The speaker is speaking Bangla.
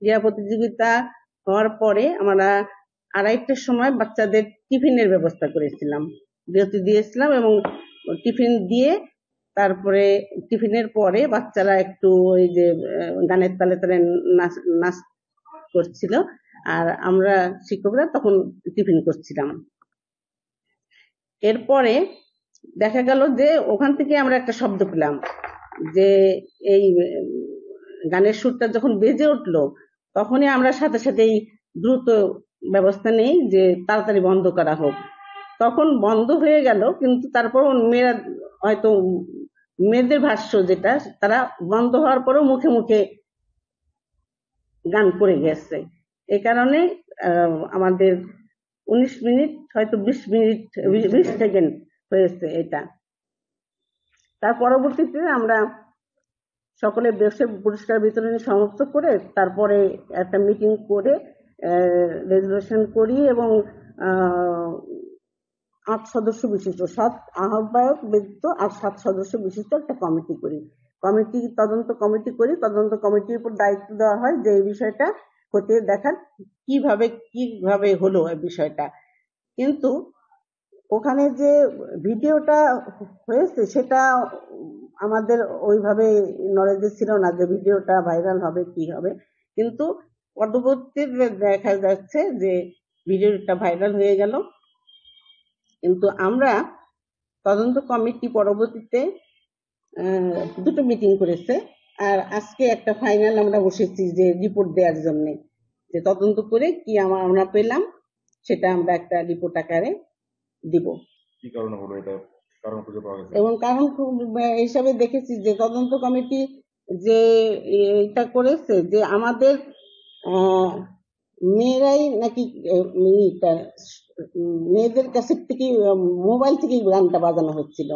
ক্রীড়া প্রতিযোগিতা হওয়ার পরে আমরা 2:30টার সময় বাচ্চাদের টিফিনের ব্যবস্থা করেছিলাম, বিরতি দিয়েছিলাম এবং টিফিন দিয়ে তারপরে টিফিনের পরে বাচ্চারা একটু ওই যে গানের তালে তালে নাচ করছিল, আর আমরা শিক্ষকরা তখন টিফিন করছিলাম। এরপরে দেখা গেল যে ওখান থেকে আমরা একটা শব্দ পেলাম যে এই গানের সুরটা যখন বেজে উঠলো তখনই আমরা সাথে সাথেই দ্রুত ব্যবস্থা নেই যে তাড়াতাড়ি বন্ধ করা হোক। তখন বন্ধ হয়ে গেল, কিন্তু তারপর মেয়েরা হয়তো মেয়েদের ভাষ্য যেটা, তারা বন্ধ হওয়ার পরেও মুখে মুখে গান করে গেছে। এই কারণে আমাদের 19 মিনিট হয়তো 20 সেকেন্ড হয়েছে এটা। তার পরবর্তীতে আমরা সকলে বসে পুরস্কার বিতরণী সমাপ্ত করে তারপরে একটা মিটিং করে রেজুলেশন করি এবং 8 সদস্য বিশিষ্ট, 7 আহ্বায়ক ব্যতীত আর 7 সদস্য বিশিষ্ট একটা কমিটি করি। তদন্ত কমিটির উপর দায়িত্ব দেওয়া হয় যে এই বিষয়টা খতিয়ে দেখার কিভাবে হলো এই বিষয়টা। কিন্তু ওখানে যে ভিডিওটা হয়েছে সেটা আমাদের ওইভাবে নলেজে ছিল না যে ভিডিওটা ভাইরাল হবে কি হবে, কিন্তু পরবর্তীতে দেখা যাচ্ছে যে ভিডিওটা ভাইরাল হয়ে গেল। কিন্তু আমরা তদন্ত কমিটি পরবর্তীতে 2টো মিটিং করেছে, আর আজকে একটা ফাইনাল আমরা বসেছি যে রিপোর্ট দেওয়ার জন্য, যে তদন্ত করে কি আমরা পেলাম সেটা আমরা একটা রিপোর্ট আকারে দিব। কি কারণে হলো এটা, কারণ খুঁজে পাওয়া গেছে? এবং কারণ হিসাবে দেখেছি যে তদন্ত কমিটি যে এটা করেছে যে আমাদের মেয়েরাই নাকি মেয়েদের কাছে থেকে মোবাইল থেকে গানটা বাজানো হচ্ছিল।